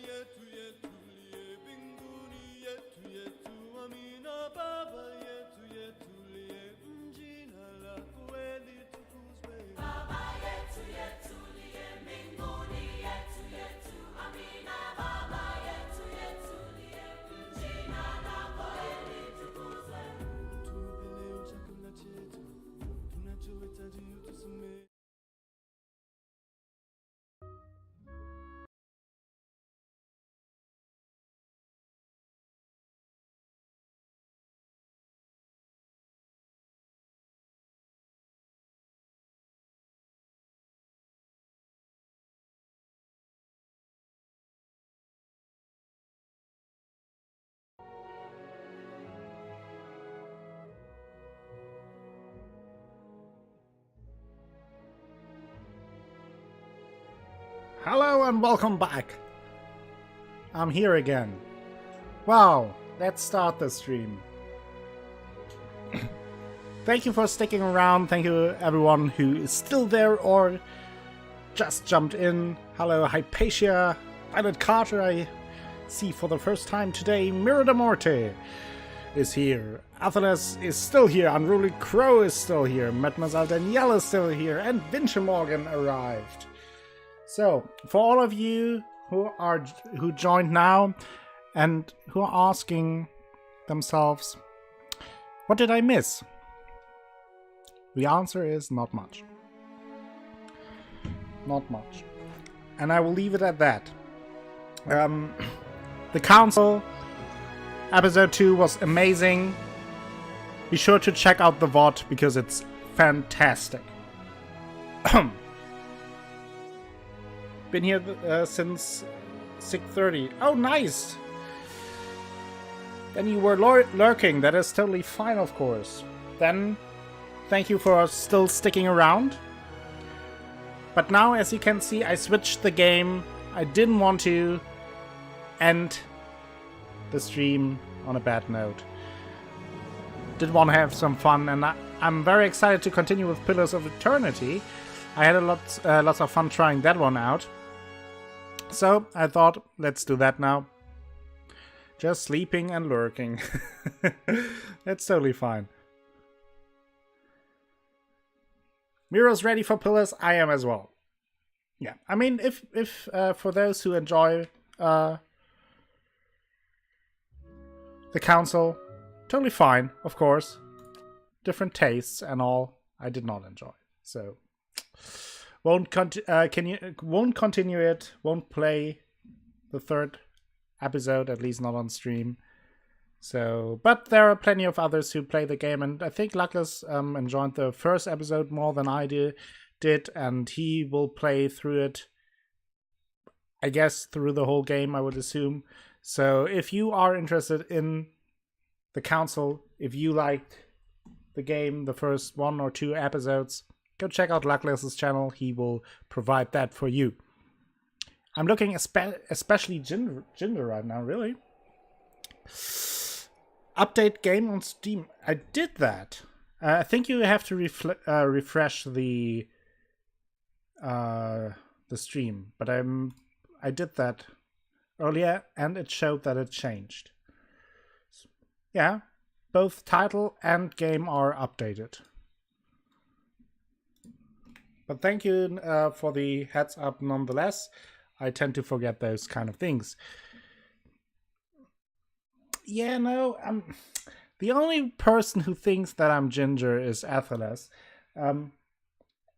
yetu yetulie mbinguni, yetu yetu amina. Baba yetu yetulie, jina lako litukuzwe. Baba yetu yetulie mbinguni, yetu yetu amina. Baba yetu yetulie, jina lako litukuzwe. Utupe leo chakula chetu, tunachohitaji utusamehe. Hello and welcome back. I'm here again. Wow, let's start the stream. Thank you for sticking around. Thank you everyone who is still there or just jumped in. Hello Hypatia, Violet Carter I see for the first time today. Mira de Morte is here. Athelas is still here. Unruly Crow is still here. Mademoiselle Danielle is still here. And Vince Morgan arrived. So, for all of you who joined now and who are asking themselves, what did I miss? The answer is not much. Not much. And I will leave it at that. The Council episode 2 was amazing. Be sure to check out the VOD because it's fantastic. Been here since 6:30. Oh, nice! Then you were lurking. That is totally fine, of course. Then, thank you for still sticking around. But now, as you can see, I switched the game. I didn't want to end the stream on a bad note. Did want to have some fun, and I'm very excited to continue with Pillars of Eternity. I had lots of fun trying that one out. So I thought, let's do that now. Just sleeping and lurking. That's totally fine. Mira's ready for Pillars. I am as well. Yeah, I mean, if for those who enjoy the Council, totally fine, of course. Different tastes and all. I did not enjoy, so. Won't continue it. Won't play the third episode, at least not on stream. So, but there are plenty of others who play the game, and I think Luckless enjoyed the first episode more than I did, and he will play through it. I guess through the whole game, I would assume. So, if you are interested in the Council, if you liked the game, the first 1 or 2 episodes, go check out Luckless's channel. He will provide that for you. I'm looking especially Ginger right now, really. Update game on Steam. I did that. I think you have to refresh the stream, but I did that earlier, and it showed that it changed. Yeah, both title and game are updated. But thank you for the heads up nonetheless. I tend to forget those kind of things. Yeah, no, the only person who thinks that I'm ginger is Athelas.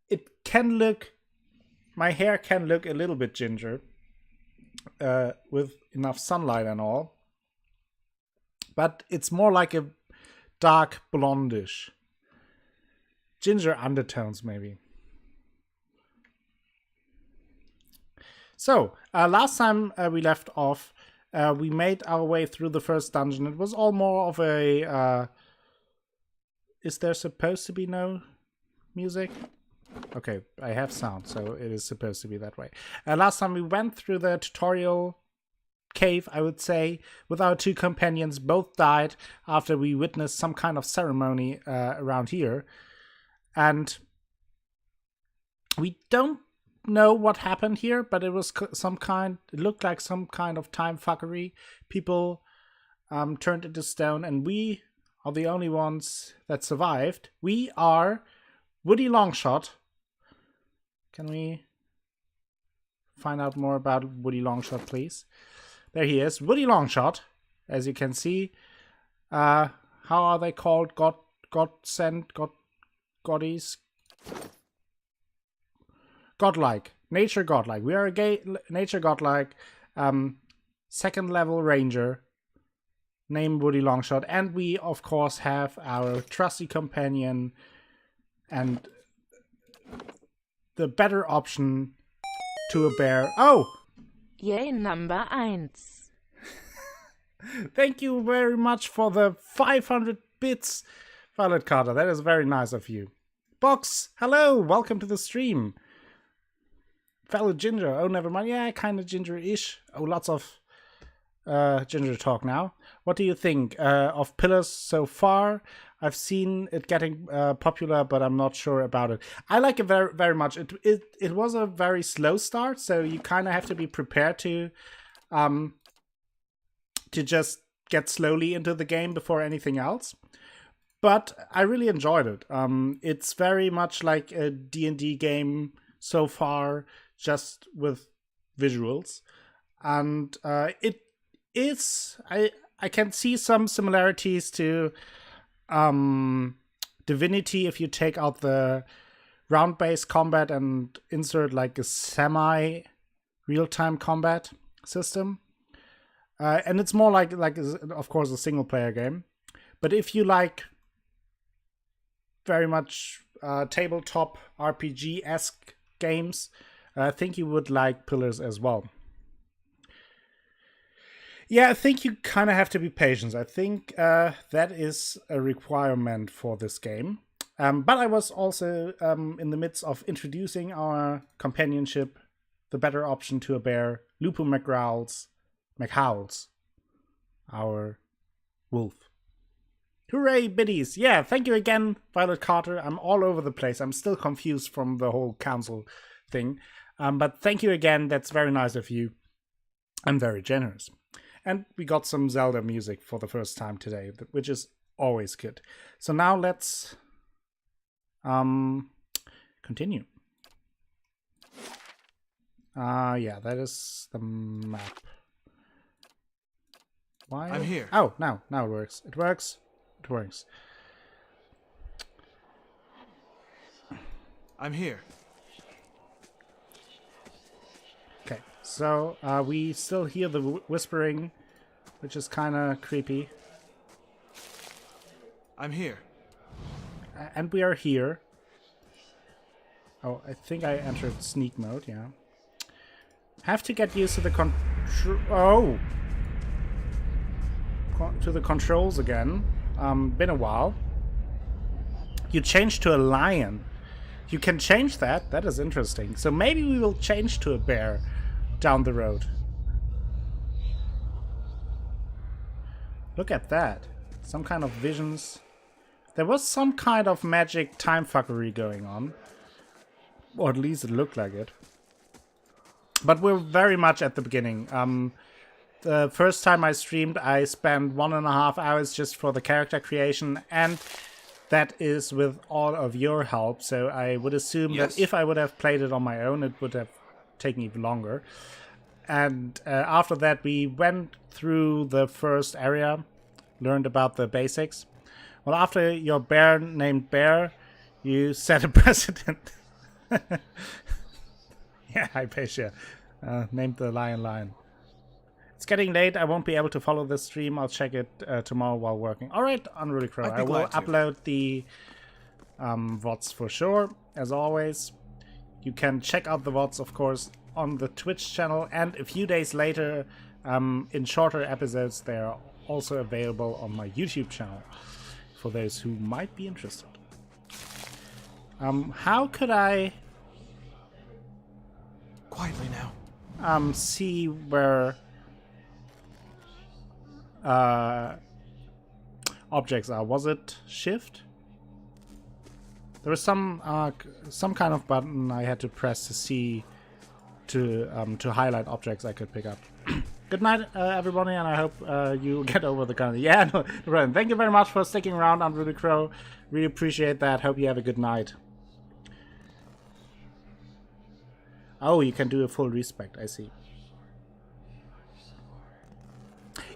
It can look, my hair can look a little bit ginger with enough sunlight and all. But it's more like a dark blondish. Ginger undertones, maybe. So, last time we left off, we made our way through the first dungeon. It was all more of a... is there supposed to be no music? Okay, I have sound, so it is supposed to be that way. Last time we went through the tutorial cave, I would say, with our 2 companions. Both died after we witnessed some kind of ceremony around here. And we don't know what happened here, but it was it looked like some kind of time fuckery. People turned into stone, and we are the only ones that survived. We are Woody Longshot. Can we find out more about Woody Longshot, please? There he is, Woody Longshot. As you can see, how are they called? Goddies? Godlike. Nature godlike. We are a nature godlike second level ranger named Woody Longshot. And we, of course, have our trusty companion and the better option to a bear. Oh! Yay, number 1. Thank you very much for the 500 bits, Violet Carter. That is very nice of you. Box, hello! Welcome to the stream. Fellow Ginger. Oh, never mind. Yeah, kind of ginger-ish. Oh, lots of ginger talk now. What do you think of Pillars so far? I've seen it getting popular, but I'm not sure about it. I like it very, very much. It was a very slow start, so you kind of have to be prepared to just get slowly into the game before anything else. But I really enjoyed it. It's very much like a D&D game so far, just with visuals. And it is... I can see some similarities to Divinity if you take out the round-based combat and insert like a semi-real-time combat system. And it's more like of course, a single-player game. But if you like very much tabletop RPG-esque games, I think you would like Pillars as well. Yeah, I think you kind of have to be patient. I think that is a requirement for this game. But I was also in the midst of introducing our companionship, the better option to a bear, Lupo McHowls, our wolf. Hooray, biddies! Yeah, thank you again, Violet Carter. I'm all over the place. I'm still confused from the whole council thing. But thank you again. That's very nice of you. I'm very generous. And we got some Zelda music for the first time today, which is always good. So now let's continue. Yeah, that is the map. Why? I'm here. Oh, now it works. It works. It works. I'm here. Okay, so we still hear the whispering, which is kind of creepy. I'm here. And we are here. Oh, I think I entered sneak mode, yeah. Have to get used to the to the controls again. Been a while. You changed to a lion. You can change that. That is interesting. So maybe we will change to a bear down the road. Look at that. Some kind of visions. There was some kind of magic time fuckery going on. Or at least it looked like it. But we're very much at the beginning. The first time I streamed, I spent 1.5 hours just for the character creation, and that is with all of your help. So I would assume that if I would have played it on my own, it would have taken even longer. And after that, we went through the first area, learned about the basics. Well, after your bear named Bear, you set a precedent. Yeah, Hypatia. Named the lion. It's getting late. I won't be able to follow the stream. I'll check it tomorrow while working. All right, Unruly Crow. I will upload the VODs for sure, as always. You can check out the VODs, of course, on the Twitch channel. And a few days later, in shorter episodes, they are also available on my YouTube channel for those who might be interested. How could I... Quietly now. See where objects are? Was it shift? There was some kind of button I had to press to see to highlight objects I could pick up. Good night, everybody, and I hope you get over the kind of no problem. Thank you very much for sticking around, Under the Crow. Really appreciate that. Hope you have a good night. Oh, you can do a full respect. I see.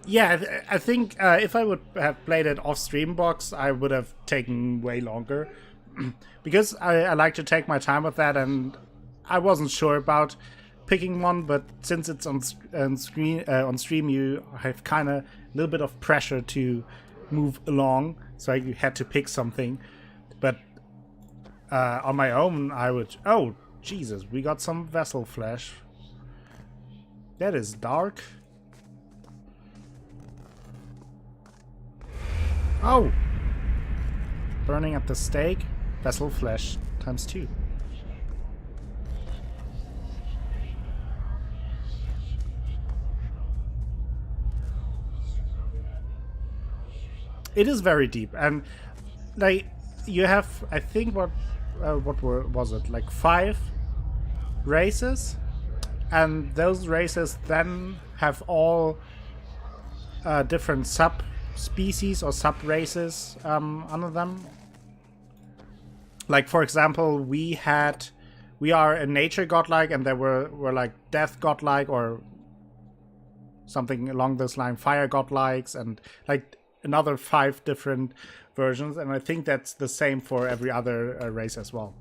Yeah, I think if I would have played it off Streambox, I would have taken way longer. Because I like to take my time with that, and I wasn't sure about picking one, but since it's on stream, you have kind of a little bit of pressure to move along, so I had to pick something. But on my own, I would... Oh, Jesus, we got some vessel flesh. That is dark. Oh! Burning at the stake. Vessel flesh times 2. It is very deep, and like you have, I think was it, like 5 races, and those races then have all different sub-species or sub-races under them. Like, for example, we are a nature godlike, and there were like death godlike or something along this line, fire godlikes, and like another 5 different versions, and I think that's the same for every other race as well.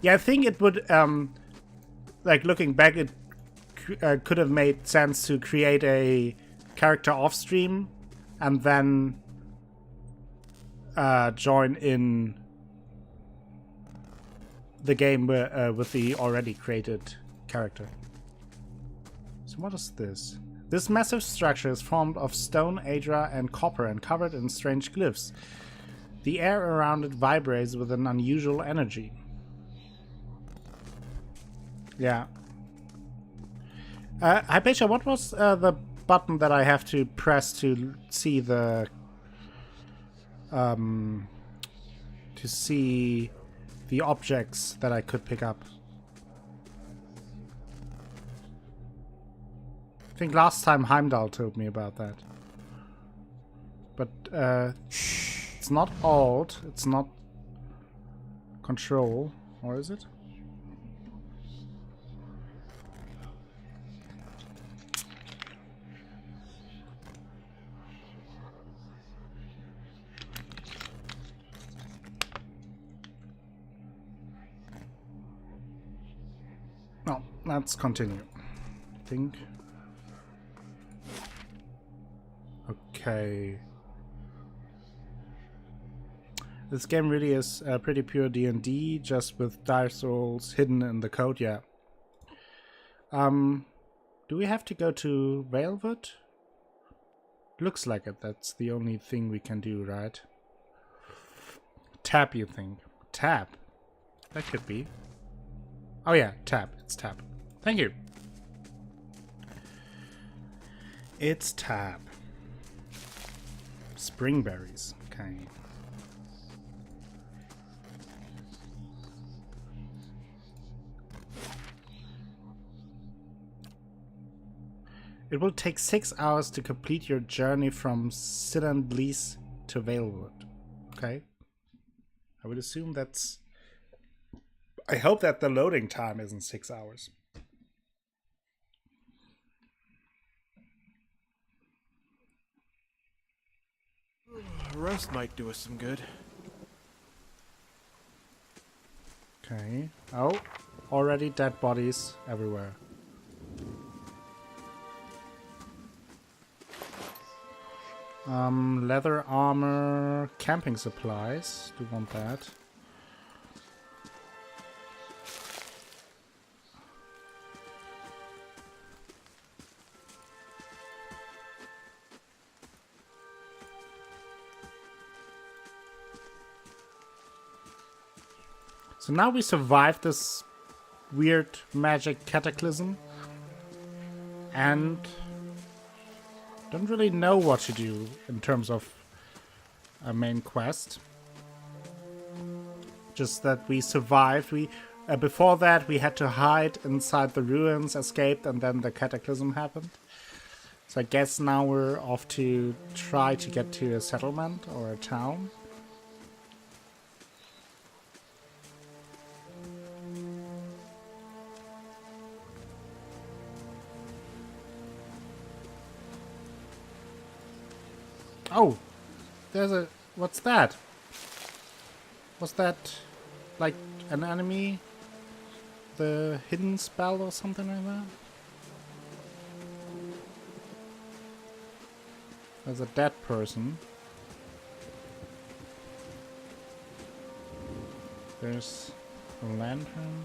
Yeah, I think it would, like looking back, it could have made sense to create a character off stream and then join in the game with the already created character. So what is this? This massive structure is formed of stone, adra, and copper and covered in strange glyphs. The air around it vibrates with an unusual energy. Yeah. Hypatia, what was the button that I have to press to see the... to see the objects that I could pick up? I think last time Heimdall told me about that. But it's not Alt, it's not Control, or is it? No, let's continue. I think. Okay. This game really is pretty pure D&D, just with dice rolls hidden in the code, yeah. Do we have to go to Valewood? Looks like it, that's the only thing we can do, right? Tap, you think? Tap? That could be. Oh yeah, tap. It's tap. Thank you. It's tap. Springberries. Okay. It will take 6 hours to complete your journey from Sillenblies to Valewood. Okay. I would assume that's... I hope that the loading time isn't 6 hours. Rest might do us some good. Okay. Oh, already dead bodies everywhere. Leather armor, camping supplies. Do want that. So now we survived this weird magic cataclysm and don't really know what to do in terms of a main quest. Just that we survived. We before that we had to hide inside the ruins, escaped, and then the cataclysm happened. So I guess now we're off to try to get to a settlement or a town. Oh, there's a... What's that? Was that like an enemy? The hidden spell or something like that? There's a dead person. There's a lantern.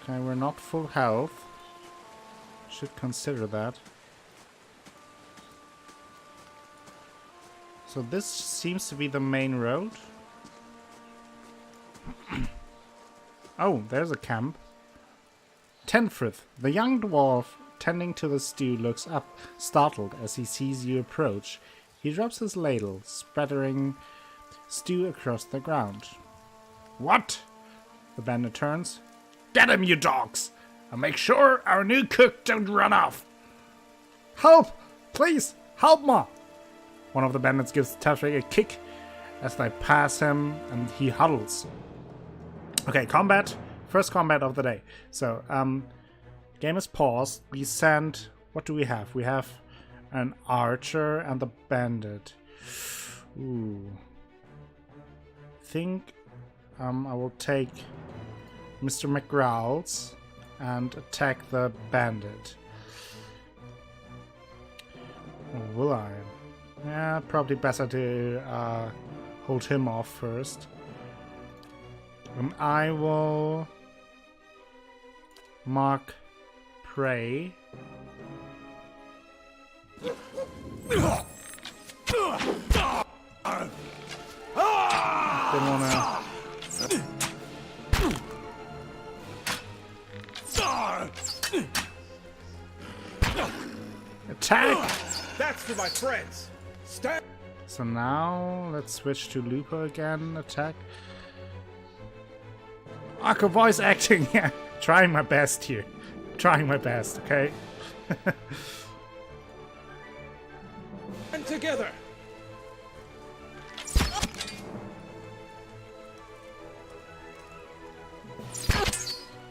Okay, we're not full health. Should consider that. So this seems to be the main road. Oh, there's a camp. Tenfrith, the young dwarf tending to the stew, looks up, startled as he sees you approach. He drops his ladle, spattering stew across the ground. What? The bandit turns. Get him, you dogs! And make sure our new cook don't run off! Help! Please, help me! One of the bandits gives Tafrik a kick as they pass him and he huddles. Okay, combat. First combat of the day. So, game is paused. We send... What do we have? We have an archer and the bandit. Ooh. Think I will take Mr. McGrowls and attack the bandit. Or will I? Yeah, probably better to hold him off first. And I will mark prey. Didn't wanna... Attack! That's for my friends. Stand. So now let's switch to Lupo again. Attack. Aqua voice acting. Yeah, trying my best here. Trying my best. Okay. And together.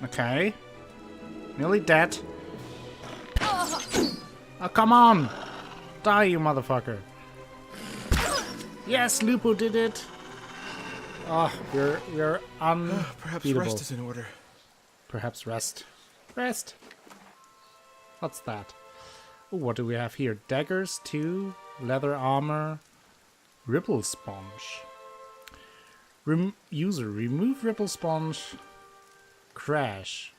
Okay. Nearly dead. Oh, come on! Die, you motherfucker. Yes, Lupo did it. Oh, we're unbeatable. Perhaps rest is in order. Perhaps rest. Rest. What's that? Ooh, what do we have here? Daggers, 2, leather armor, ripple sponge. User, remove ripple sponge. Crash.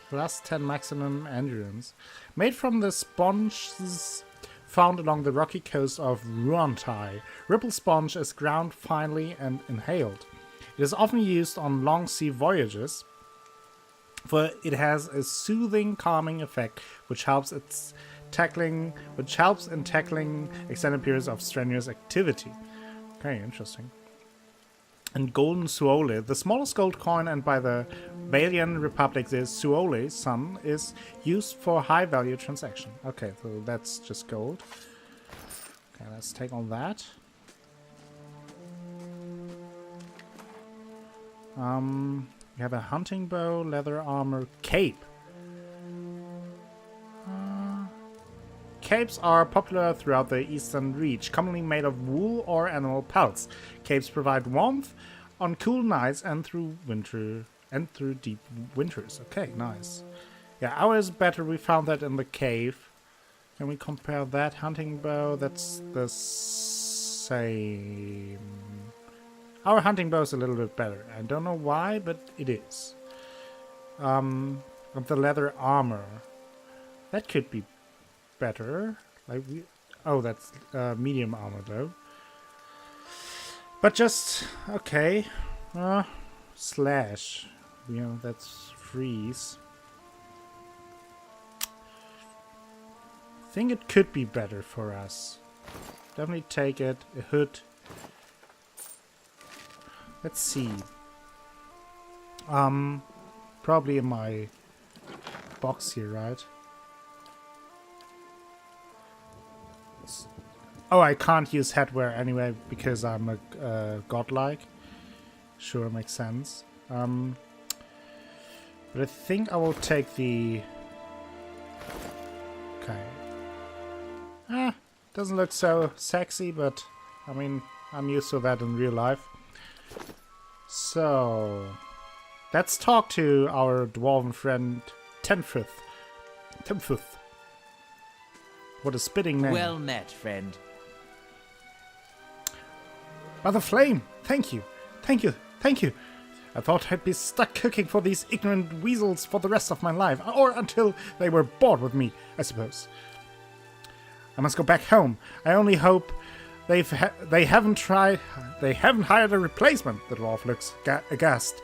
Plus 10 maximum endurance. Made from the sponges found along the rocky coast of Ruantai, ripple sponge is ground finely and inhaled. It is often used on long sea voyages, for it has a soothing, calming effect, which helps in tackling extended periods of strenuous activity. Okay, interesting. And golden suole, the smallest gold coin, and by the Valian Republic, the suole sun is used for high-value transaction. Okay, so that's just gold. Okay, let's take on that. We have a hunting bow, leather armor, cape. Capes are popular throughout the Eastern Reach, commonly made of wool or animal pelts. Capes provide warmth on cool nights and through deep winters. Okay, nice. Yeah, ours is better. We found that in the cave. Can we compare that hunting bow? That's the same. Our hunting bow is a little bit better. I don't know why, but it is. Of the leather armor, that could be better. Like we, oh, that's medium armor though. But just okay. Slash. You know, that's freeze. I think it could be better for us. Definitely take it. A hood. Let's see. Probably in my box here, right? Oh, I can't use headwear anyway because I'm a godlike. Sure, makes sense. But I think I will take the... Okay. Doesn't look so sexy, but I mean, I'm used to that in real life. So, let's talk to our dwarven friend Tenfith. What a spitting name. Well met, friend. By the flame! Thank you! Thank you! Thank you! I thought I'd be stuck cooking for these ignorant weasels for the rest of my life, or until they were bored with me, I suppose. I must go back home. I only hope they haven't hired a replacement. The dwarf looks aghast.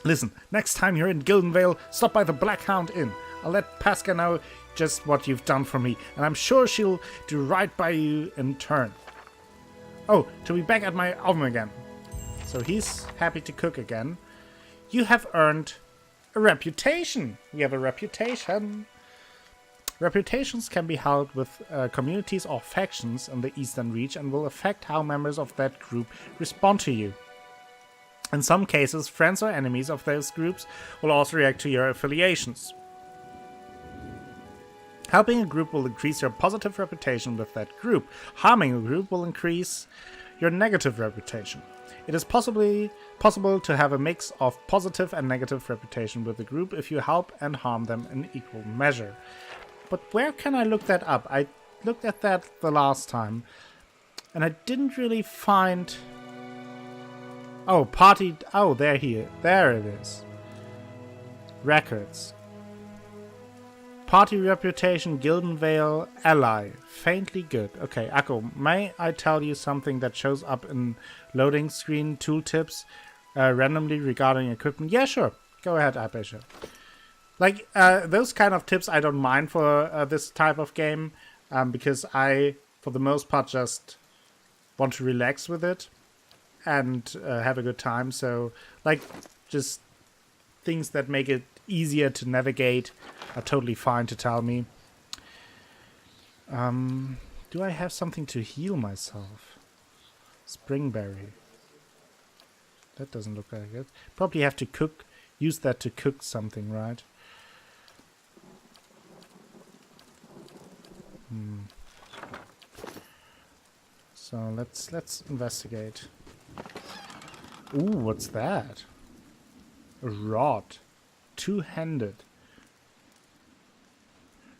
Listen, next time you're in Gilded Vale, stop by the Black Hound Inn. I'll let Pasca know just what you've done for me, and I'm sure she'll do right by you in turn. Oh, to be back at my oven again. So he's happy to cook again. You have earned a reputation. We have a reputation. Reputations can be held with communities or factions in the Eastern Reach and will affect how members of that group respond to you. In some cases, friends or enemies of those groups will also react to your affiliations. Helping a group will increase your positive reputation with that group. Harming a group will increase your negative reputation. It is possible to have a mix of positive and negative reputation with the group if you help and harm them in equal measure. But where can I look that up? I looked at that the last time, and I didn't really find... Oh, party... Oh, there it is. Records. Party reputation, Gilded Vale, ally. Faintly good. Okay, Akko, may I tell you something that shows up in loading screen tooltips randomly regarding equipment? Yeah, sure. Go ahead, Apecia. Like, those kind of tips I don't mind for this type of game, because I, for the most part, just want to relax with it and have a good time. So, like, just things that make it easier to navigate are totally fine to tell me. Do I have something to heal myself? Springberry. That doesn't look like it. Probably have to use that to cook something, right? So let's investigate. Ooh, what's that? A rod. Two-handed.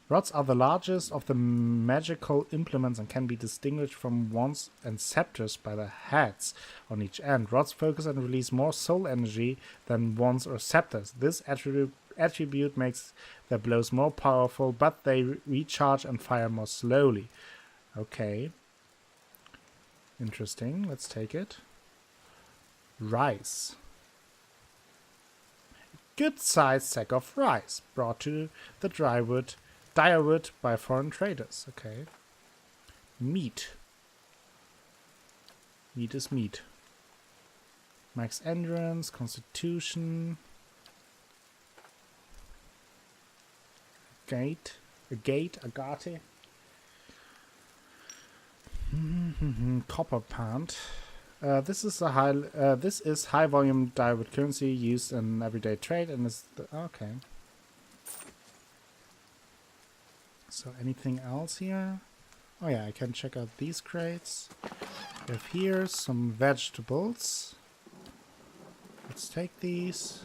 Rods are the largest of the magical implements and can be distinguished from wands and scepters by the heads on each end. Rods focus and release more soul energy than wands or scepters. This attribute makes their blows more powerful, but they recharge and fire more slowly. Okay. Interesting. Let's take it. Rice. Good-sized sack of rice brought to the Direwood by foreign traders. Okay. Meat. Meat is meat. Max endurance, constitution. Agate. Copper pant. This is high volume Direwood currency used in everyday trade and is okay. So anything else here? Oh yeah, I can check out these crates. We have here some vegetables. Let's take these.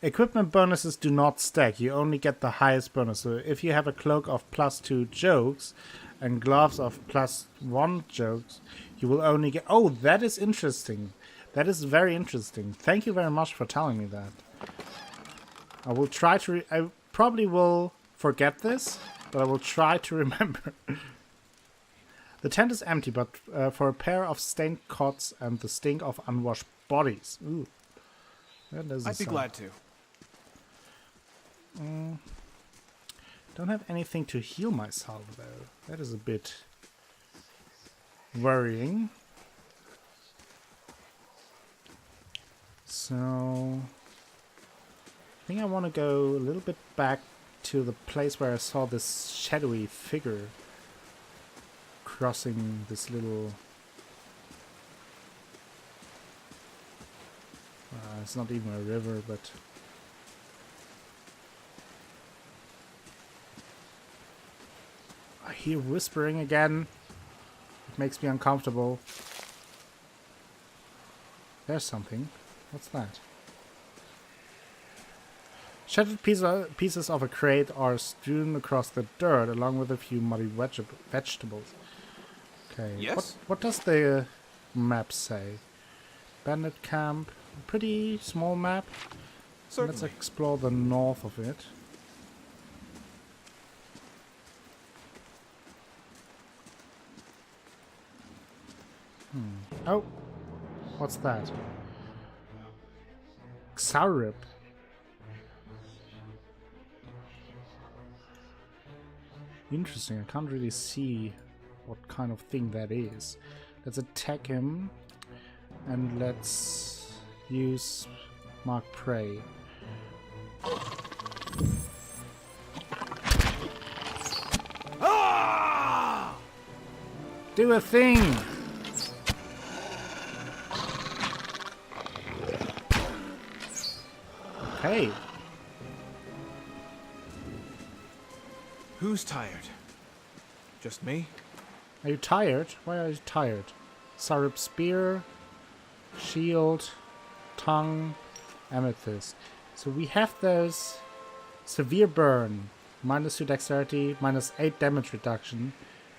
Equipment bonuses do not stack. You only get the highest bonus. So if you have a cloak of +2 jokes and gloves of +1 jokes, you will only get... Oh, that is interesting. That is very interesting. Thank you very much for telling me that. I will try to... I probably will forget this, but I will try to remember. The tent is empty, but for a pair of stained cots and the stink of unwashed bodies. Ooh. That doesn't I'd be sound... glad to. Don't have anything to heal myself, though. That is a bit worrying. So I think I want to go a little bit back to the place where I saw this shadowy figure crossing this little... it's not even a river, but... I hear whispering again. It makes me uncomfortable. There's something. What's that? Shattered pieces of a crate are strewn across the dirt, along with a few muddy vegetables. Okay. Yes? What does the map say? Bandit camp. Pretty small map. Certainly. Let's explore the north of it. Oh, what's that? Xaurip. Interesting, I can't really see what kind of thing that is. Let's attack him and let's use Mark Prey. Ah! Do a thing! Okay. Who's tired? Just me? Are you tired? Why are you tired? Sarip spear, shield, tongue, amethyst. So we have those severe burn, -2 dexterity, -8 damage reduction,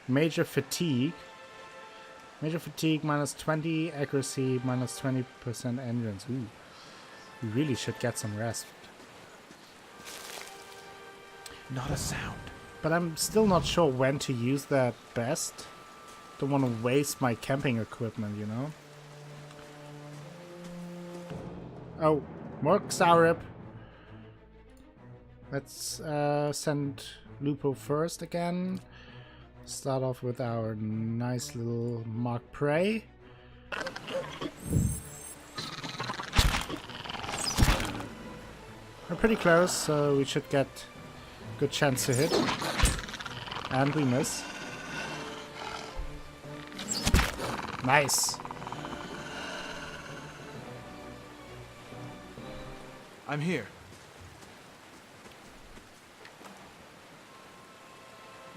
major fatigue, -20 accuracy, -20% endurance. Ooh, we really should get some rest. Not a sound. But I'm still not sure when to use that best. Don't want to waste my camping equipment, you know? Oh, more Xaurip. Let's send Lupo first again. Start off with our nice little Mark Prey. We're pretty close, so we should get a good chance to hit. And we miss. Nice. I'm here.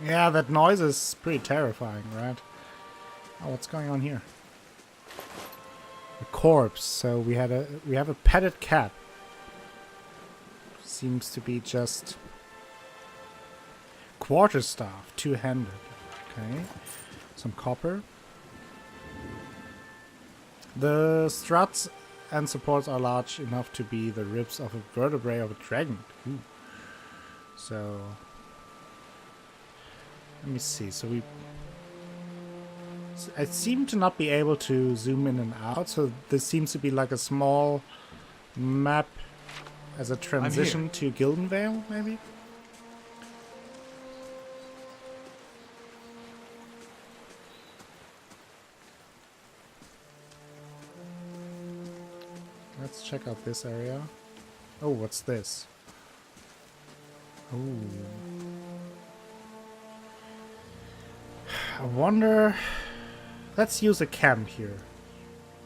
Yeah, that noise is pretty terrifying, right? Oh, what's going on here? A corpse. So we have a petted cat. Seems to be just quarterstaff, two-handed. Okay, some copper. The struts and supports are large enough to be the ribs of a vertebrae of a dragon. Ooh. So let me see. So I seem to not be able to zoom in and out. So this seems to be like a small map as a transition to Gilded Vale, maybe. Let's check out this area. Oh, what's this? Oh. I wonder... Let's use a camp here.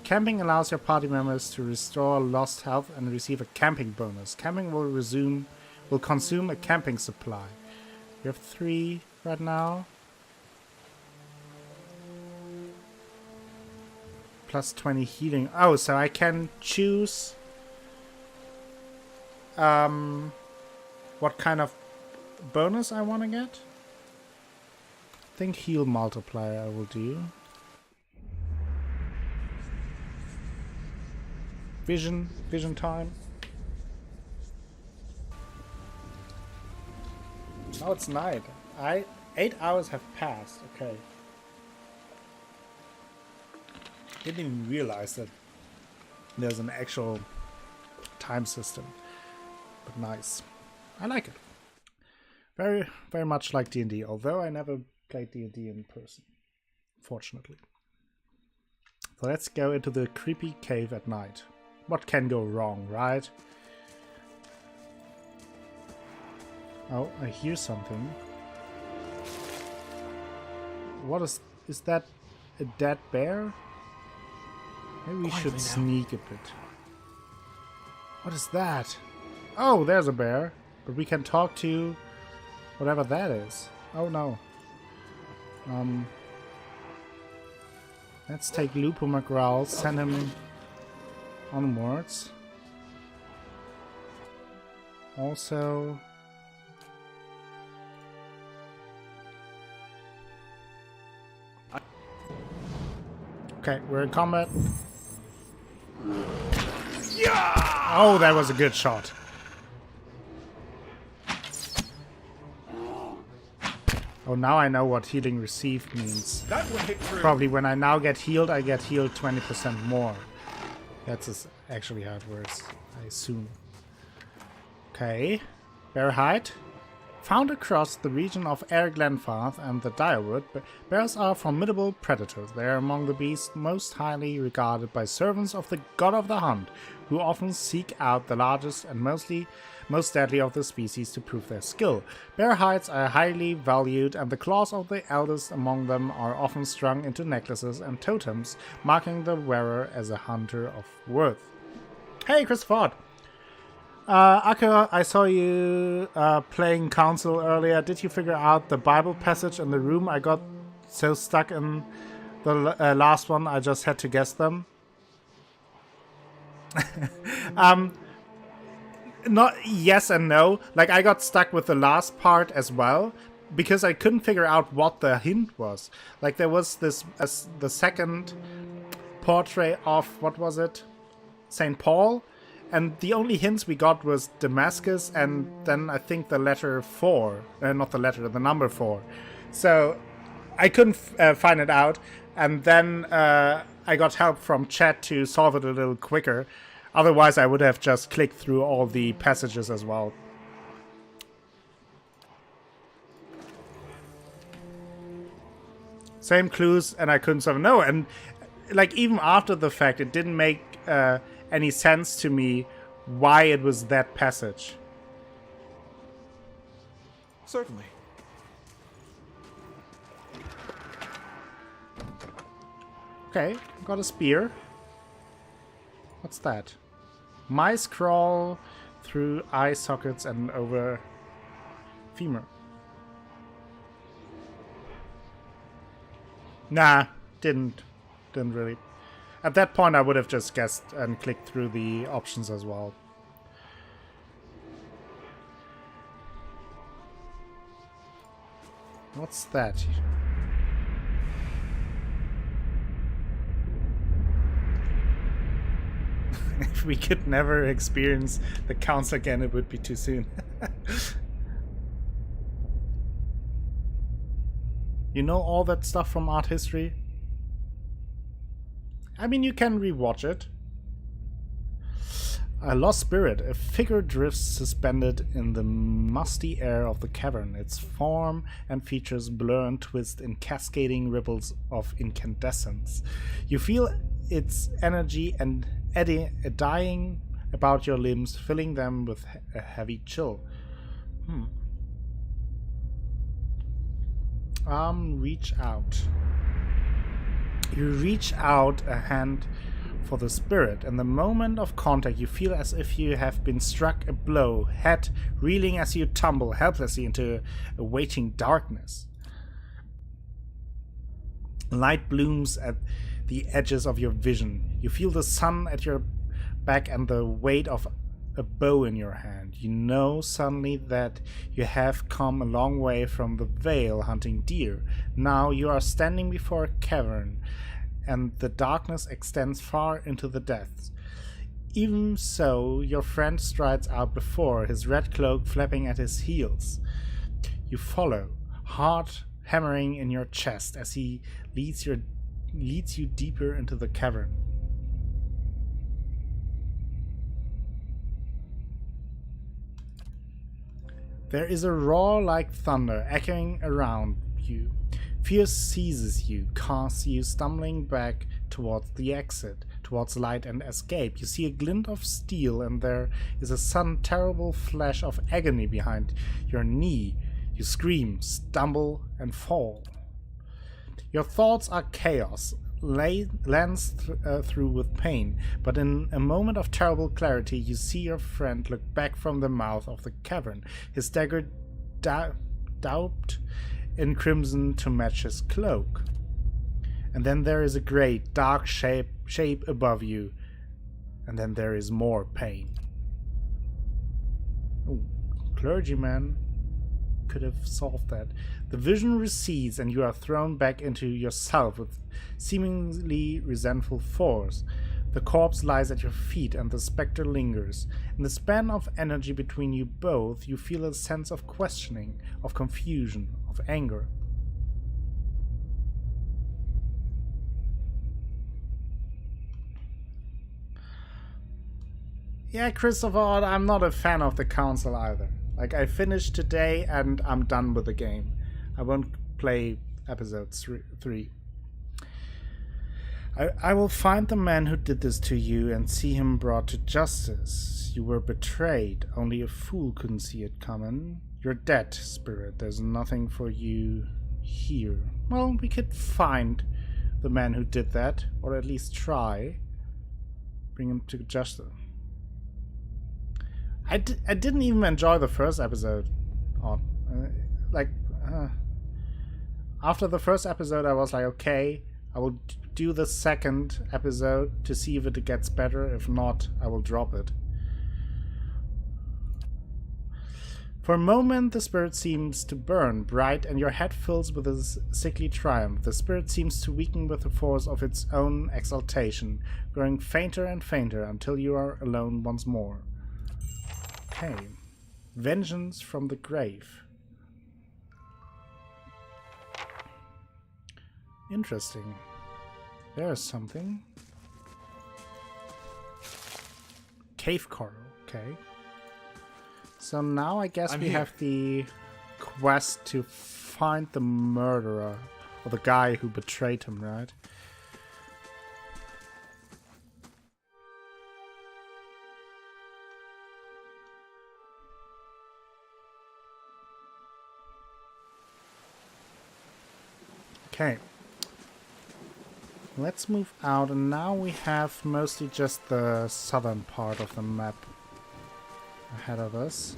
Camping allows your party members to restore lost health and receive a camping bonus. Camping will consume a camping supply. We have 3 right now. Plus 20 healing. Oh, so I can choose what kind of bonus I want to get. I think heal multiplier I will do. Vision time. Now it's night. 8 hours have passed. Okay. Didn't even realize that there's an actual time system. But nice. I like it. Very, very much like D&D, although I never played D&D in person, fortunately. So let's go into the creepy cave at night. What can go wrong, right? Oh, I hear something. What is that a dead bear? Maybe we Quietly should now. sneak a bit. What is that? Oh, there's a bear. But we can talk to whatever that is. Oh no. Let's take Lupo McGrawl, send him onwards. Also, okay, we're in combat. Yeah! Oh, that was a good shot. Oh, now I know what healing received means. That will hit true. Probably when I now get healed, I get healed 20% more. That's actually how it works, I assume. Okay. Bear hide. Found across the region of Air Glenfarth and the Direwood, bears are formidable predators. They are among the beasts most highly regarded by servants of the god of the hunt, who often seek out the largest and most deadly of the species to prove their skill. Bear hides are highly valued, and the claws of the eldest among them are often strung into necklaces and totems, marking the wearer as a hunter of worth. Hey, Christopher! Akka, I saw you playing console earlier. Did you figure out the Bible passage in the room? I got so stuck in the last one, I just had to guess them. Not yes and no. Like, I got stuck with the last part as well because I couldn't figure out what the hint was. Like, there was this the second portrait of, what was it? St. Paul. And the only hints we got was Damascus and then I think the letter 4. Not the letter, the number 4. So I couldn't find it out. And then I got help from chat to solve it a little quicker. Otherwise, I would have just clicked through all the passages as well. Same clues, and I couldn't solve it. No, and like even after the fact, it didn't make any sense to me why it was that passage. Certainly. Okay, got a spear. What's that? Mice crawl through eye sockets and over femur. Nah, didn't really. At that point, I would have just guessed and clicked through the options as well. What's that? If we could never experience the council again, it would be too soon. You know all that stuff from art history? I mean, you can rewatch it. A lost spirit. A figure drifts suspended in the musty air of the cavern. Its form and features blur and twist in cascading ripples of incandescence. You feel its energy and eddying about your limbs, filling them with a heavy chill. Reach out. You reach out a hand for the spirit. In the moment of contact, you feel as if you have been struck a blow, head reeling as you tumble helplessly into a waiting darkness. Light blooms at the edges of your vision. You feel the sun at your back and the weight of a bow in your hand. You know suddenly that you have come a long way from the Vale hunting deer. Now you are standing before a cavern, and the darkness extends far into the depths. Even so, your friend strides out before, his red cloak flapping at his heels. You follow, heart hammering in your chest as he leads you deeper into the cavern. There is a roar like thunder echoing around you. Fear seizes you, casts you stumbling back towards the exit, towards light and escape. You see a glint of steel, and there is a sudden terrible flash of agony behind your knee. You scream, stumble, and fall. Your thoughts are chaos, lanced through with pain, but in a moment of terrible clarity you see your friend look back from the mouth of the cavern, his dagger daubed in crimson to match his cloak. And then there is a great, dark shape above you, and then there is more pain. Oh, clergyman could have solved that. The vision recedes, and you are thrown back into yourself with seemingly resentful force. The corpse lies at your feet, and the spectre lingers. In the span of energy between you both, you feel a sense of questioning, of confusion, of anger. Yeah, Christopher, I'm not a fan of the council either. Like, I finished today and I'm done with the game. I won't play episode 3. I will find the man who did this to you and see him brought to justice. You were betrayed. Only a fool couldn't see it coming. You're dead, spirit. There's nothing for you here. Well, we could find the man who did that, or at least try. Bring him to justice. I didn't even enjoy the first episode. After the first episode, I was like, okay, I will do the second episode to see if it gets better. If not, I will drop it. For a moment, the spirit seems to burn bright, and your head fills with a sickly triumph. The spirit seems to weaken with the force of its own exaltation, growing fainter and fainter until you are alone once more. Okay. Vengeance from the grave. Interesting. There's something. Cave coral. Okay. So now I guess we have the quest to find the murderer, or the guy who betrayed him, right? Okay. Let's move out, and now we have mostly just the southern part of the map ahead of us.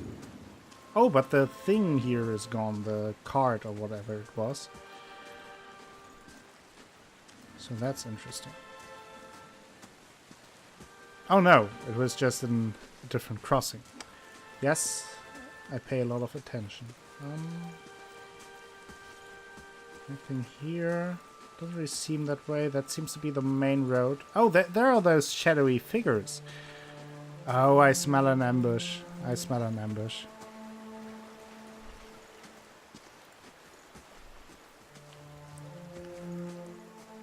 Oh, but the thing here is gone, the card or whatever it was. So that's interesting. Oh no, it was just in a different crossing. Yes, I pay a lot of attention. Nothing here. Doesn't really seem that way. That seems to be the main road. Oh, there are those shadowy figures. Oh, I smell an ambush. I smell an ambush.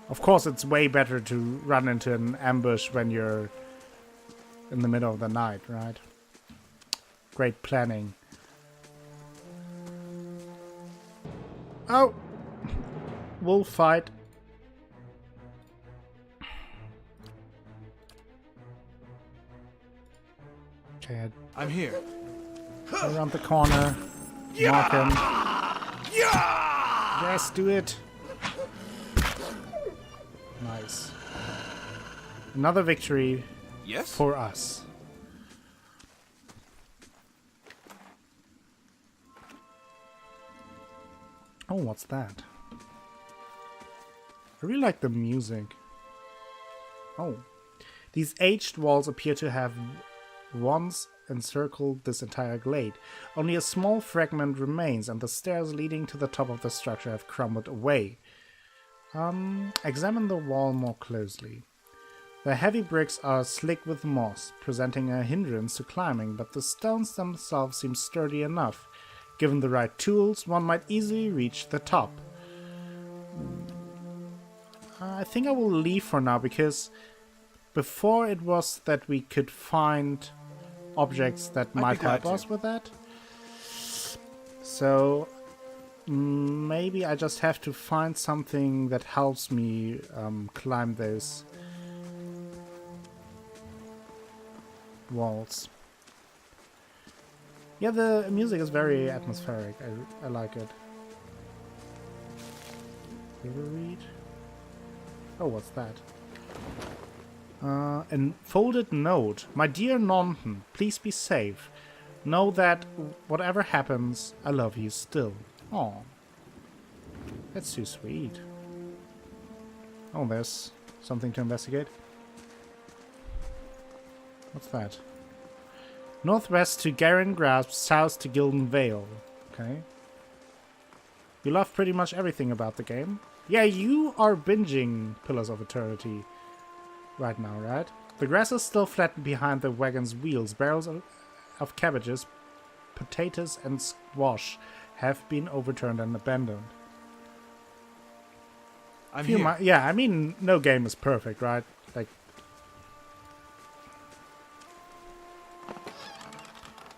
Of course, it's way better to run into an ambush when you're in the middle of the night, right? Great planning. Oh! Wolf fight. Okay, I'm here. around the corner. Mark him. Yes, do it. Nice. Another victory for us. Oh, what's that? I really like the music. Oh. These aged walls appear to have once encircled this entire glade. Only a small fragment remains, and the stairs leading to the top of the structure have crumbled away. Examine the wall more closely. The heavy bricks are slick with moss, presenting a hindrance to climbing, but the stones themselves seem sturdy enough. Given the right tools, one might easily reach the top. I think I will leave for now, because before it was that we could find objects that might help us with that. So Maybe I just have to find something that helps me climb those walls. Yeah, the music is very atmospheric. I like it. River read? Oh, what's that? An folded note. My dear Nonton, please be safe. Know that whatever happens, I love you still. Oh, that's too sweet. Oh, there's something to investigate. What's that? Northwest to Garen Grasp, south to Gilded Vale. Okay. You love pretty much everything about the game. Yeah, you are binging Pillars of Eternity right now, right? The grass is still flattened behind the wagon's wheels. Barrels of cabbages, potatoes, and squash have been overturned and abandoned. I'm here. Yeah, I mean, no game is perfect, right? Like,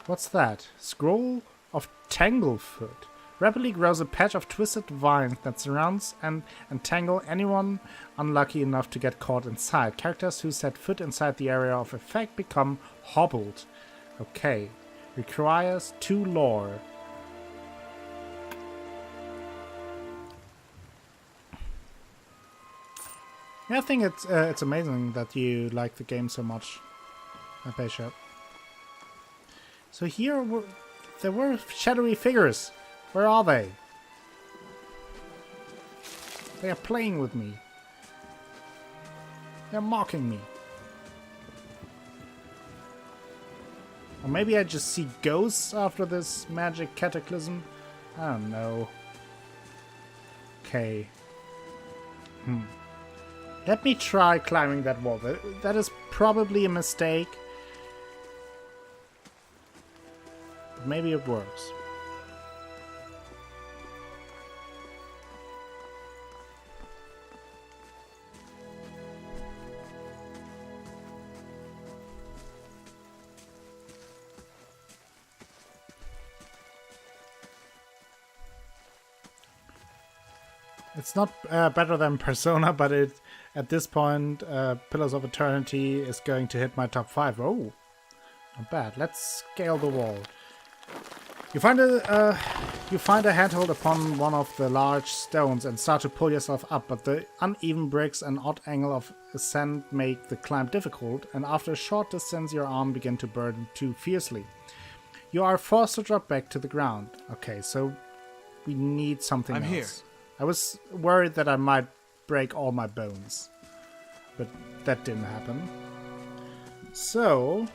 what's that? Scroll of Tanglefoot. Rapidly grows a patch of twisted vines that surrounds and entangle anyone unlucky enough to get caught inside. Characters who set foot inside the area of effect become hobbled. Okay. Requires 2 lore. Yeah, I think it's amazing that you like the game so much, Bishop. So here there were shadowy figures. Where are they? They are playing with me. They're mocking me. Or maybe I just see ghosts after this magic cataclysm? I don't know. Okay. Let me try climbing that wall. That is probably a mistake. But maybe it works. It's not better than Persona, but at this point, Pillars of Eternity is going to hit my top 5. Oh, not bad. Let's scale the wall. You find a handhold upon one of the large stones and start to pull yourself up, but the uneven bricks and odd angle of ascent make the climb difficult, and after a short distance your arm begins to burn too fiercely. You are forced to drop back to the ground. Okay, so we need something else. Here. I was worried that I might break all my bones, but that didn't happen. So,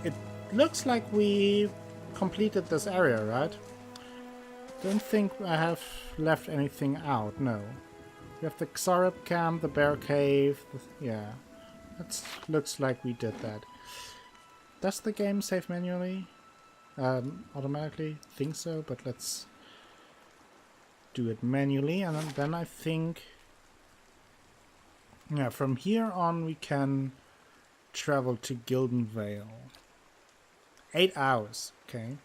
it looks like we completed this area, right? Don't think I have left anything out, no. We have the Xarab camp, the bear cave, yeah. That looks like we did that. Does the game save manually? Automatically? Think so, but let's do it manually, and then I think, yeah, from here on we can travel to Gilded Vale. 8 hours, okay.